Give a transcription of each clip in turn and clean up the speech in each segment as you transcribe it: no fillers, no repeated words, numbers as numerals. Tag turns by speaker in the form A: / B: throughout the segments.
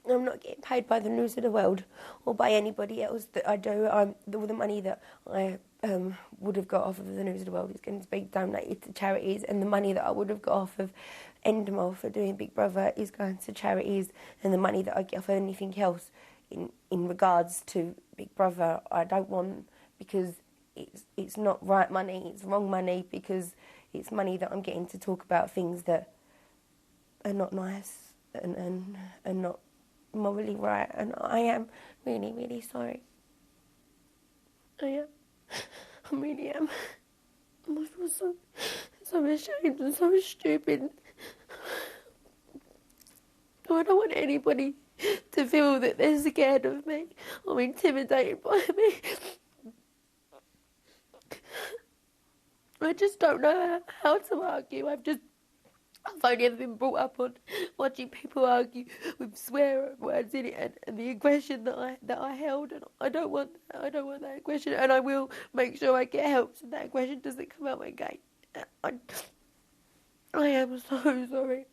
A: I'm not getting paid by the News of the World or by anybody else that I do. All the money that I would have got off of the News of the World is going to be donated to charities, and the money that I would have got off of Endemol for doing Big Brother is going to charities, and the money that I get off of anything else in regards to Big Brother I don't want, because it's not right money, it's wrong money, because it's money that I'm getting to talk about things that are not nice and not morally right, and I am really, really sorry. I am. I really am. I feel so ashamed and so stupid. I don't want anybody to feel that they're scared of me or intimidated by me. I just don't know how to argue. I've only ever been brought up on watching people argue with swear words in it, and the aggression that I held, and I don't want that aggression, and I will make sure I get help so that aggression doesn't come out again. I am so sorry,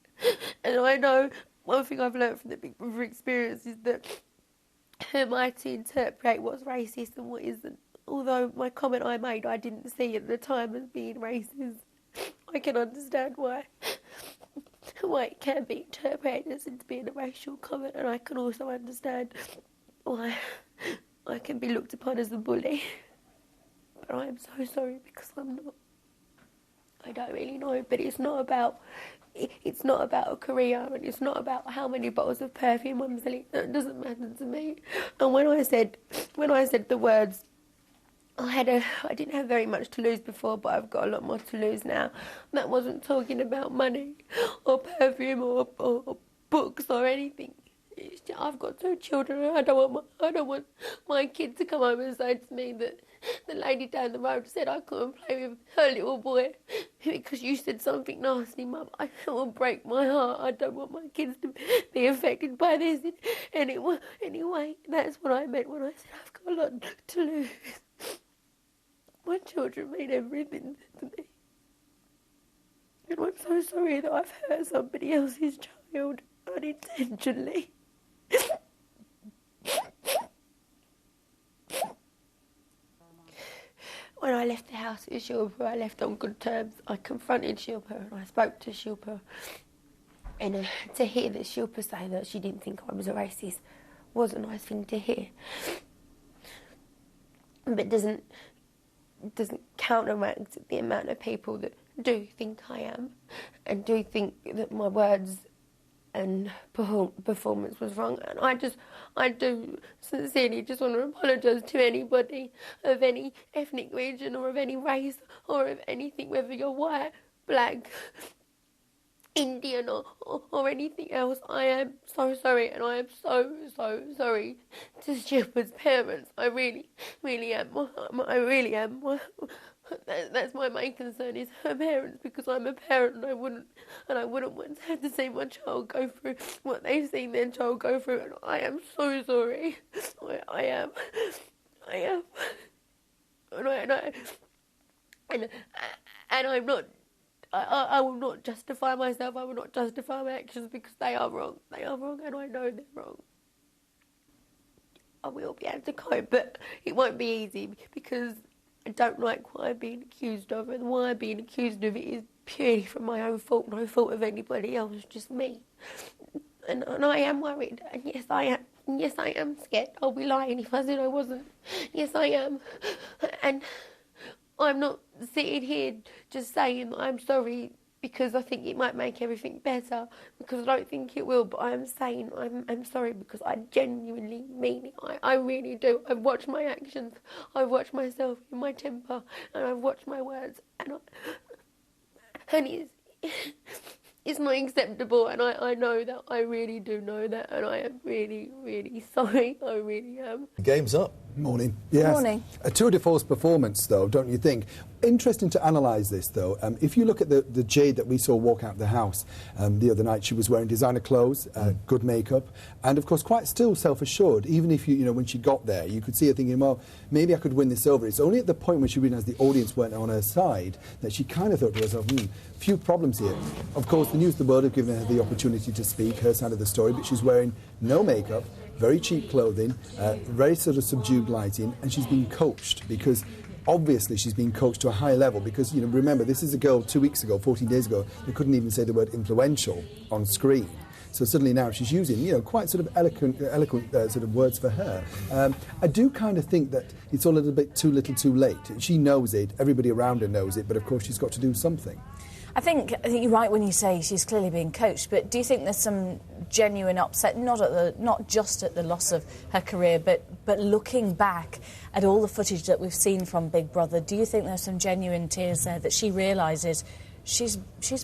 A: and I know one thing I've learned from the Big Brother experience is that who am I to interpret what's racist and what isn't. Although my comment I made I didn't see at the time as being racist, I can understand why it can be interpreted as being a racial comment, and I can also understand why I can be looked upon as a bully. But I am so sorry, because I'm not. I don't really know, but it's not about a career, and it's not about how many bottles of perfume I'm selling. That doesn't matter to me. And when I said the words, I didn't have very much to lose before, but I've got a lot more to lose now. That wasn't talking about money or perfume or books or anything. I've got 2 children, and I don't want my kid to come home and say to me that the lady down the road said I couldn't play with her little boy because you said something nasty, Mum. It will break my heart. I don't want my kids to be affected by this. Anyway, that's what I meant when I said I've got a lot to lose. My children mean everything to me. And I'm so sorry that I've hurt somebody else's child unintentionally. When I left the house with Shilpa, I left on good terms. I confronted Shilpa and I spoke to Shilpa. And to hear that Shilpa say that she didn't think I was a racist was a nice thing to hear. But doesn't counteract the amount of people that do think I am, and do think that my words and performance was wrong. And I do sincerely just want to apologise to anybody of any ethnic region or of any race or of anything, whether you're white, black, Indian or anything else. I am so sorry, and I am so sorry to Shilpa's parents. I really, really am. I really am. That's my main concern, is her parents, because I'm a parent, and I wouldn't want to have to see my child go through what they've seen their child go through, and I am so sorry. I am. And I'm not. I will not justify myself. I will not justify my actions, because they are wrong. They are wrong, and I know they're wrong. I will be able to cope, but it won't be easy, because I don't like what I'm being accused of, and why I'm being accused of it is purely from my own fault, no fault of anybody else, just me. And I am worried, and yes, I am. Yes, I am scared. I'll be lying if I said I wasn't. Yes, I am. And I'm not sitting here just saying that I'm sorry because I think it might make everything better, because I don't think it will, but I'm saying I'm sorry because I genuinely mean it. I really do. I've watched my actions, I've watched myself in my temper, and I've watched my words, and it's not acceptable, and I know that. I really do know that, and I am really, really sorry. I really am.
B: Game's up.
C: Morning. Yes.
D: Morning.
C: A tour de force performance, though, don't you think?
B: Interesting to analyse this, though. If you look at the Jade that we saw walk out the house the other night, she was wearing designer clothes, good makeup, and of course quite still self-assured. Even if you know, when she got there, you could see her thinking, well, maybe I could win this over. It's only at the point when she realised the audience weren't on her side that she kind of thought to herself, few problems here. Of course, the News of the World have given her the opportunity to speak her side of the story, but she's wearing no makeup, very cheap clothing, very sort of subdued lighting, and she's been coached because obviously she's been coached to a high level because, you know, remember, this is a girl 2 weeks ago, 14 days ago, that couldn't even say the word influential on screen. So suddenly now she's using, you know, quite sort of eloquent sort of words for her. I do kind of think that it's all a little bit too little too late. She knows it, everybody around her knows it, but of course she's got to do something.
C: I think you're right when you say she's clearly being coached, but do you think there's some genuine upset, not just at the loss of her career, but looking back at all the footage that we've seen from Big Brother, do you think there's some genuine tears there that she realises she's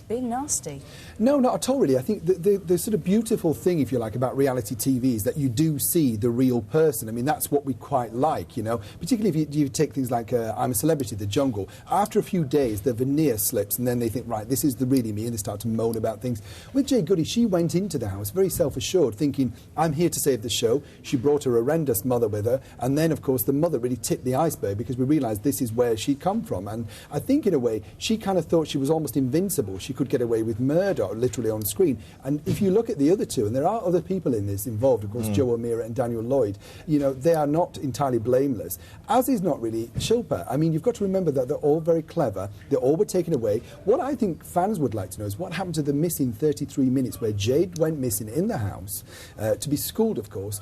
C: been nasty? No,
B: not at all, really. I think the sort of beautiful thing, if you like, about reality TV is that you do see the real person. I mean, that's what we quite like, you know, particularly if you take things like I'm a Celebrity, The Jungle. After a few days, the veneer slips and then they think, right, this is the really me, and they start to moan about things. With Jade Goody, she went into the house very self-assured, thinking, I'm here to save the show. She brought her horrendous mother with her, and then, of course, the mother really tipped the iceberg because we realised this is where she'd come from. And I think, in a way, she kind of thought she was almost invincible. She could get away with murder, literally on screen. And if you look at the other two, and there are other people in this involved, of course, Joe O'Meara and Daniel Lloyd, you know, they are not entirely blameless, as is not really Shilpa. I mean, you've got to remember that they're all very clever. They all were taken away. What I think fans would like to know is what happened to the missing 33 minutes where Jade went missing in the house, to be schooled, of course,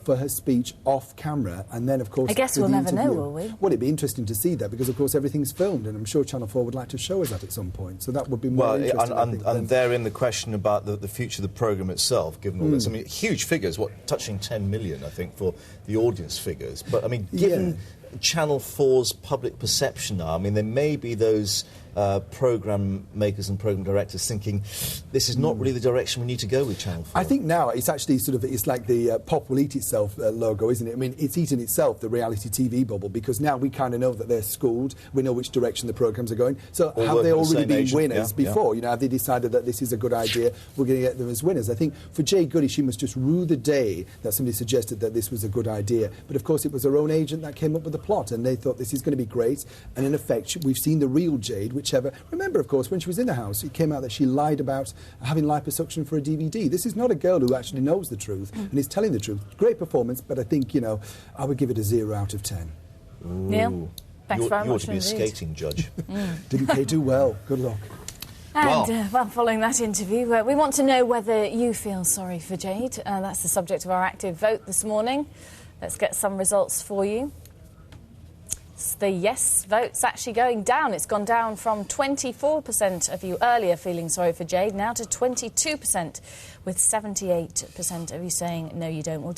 B: for her speech off camera, and then, of course,
C: I guess we'll never know, will we?
B: Well, it'd be interesting to see that because, of course, everything's filmed, and I'm sure Channel 4 would like to show us that at some point. So that would be more interesting.
D: And therein the question about the future of the programme itself, given all this. I mean, huge figures, touching 10 million, I think, for the audience figures. But, I mean, given Channel 4's public perception now, I mean, there may be those programme makers and programme directors thinking this is not really the direction we need to go with Channel 4.
B: I think now it's actually sort of, it's like the pop will eat itself logo, isn't it? I mean, it's eaten itself, the reality TV bubble, because now we kind of know that they're schooled, we know which direction the programmes are going. So have they already been winners before? You know, have they decided that this is a good idea, we're going to get them as winners? I think for Jade Goody, she must just rue the day that somebody suggested that this was a good idea. But of course it was her own agent that came up with the plot, and they thought this is going to be great. And in effect, we've seen the real Jade, whichever. Remember, of course, when she was in the house, it came out that she lied about having liposuction for a DVD. This is not a girl who actually knows the truth and is telling the truth. Great performance, but I think, you know, I would give it a 0 out of 10.
C: Neil, thanks very much.
D: You ought to be a skating judge.
B: Didn't Kay do well? Good luck.
C: And, well, following that interview, we want to know whether you feel sorry for Jade. That's the subject of our active vote this morning. Let's get some results for you. The yes vote's actually going down. It's gone down from 24% of you earlier feeling sorry for Jade, now to 22%, with 78% of you saying, no, you don't. We'll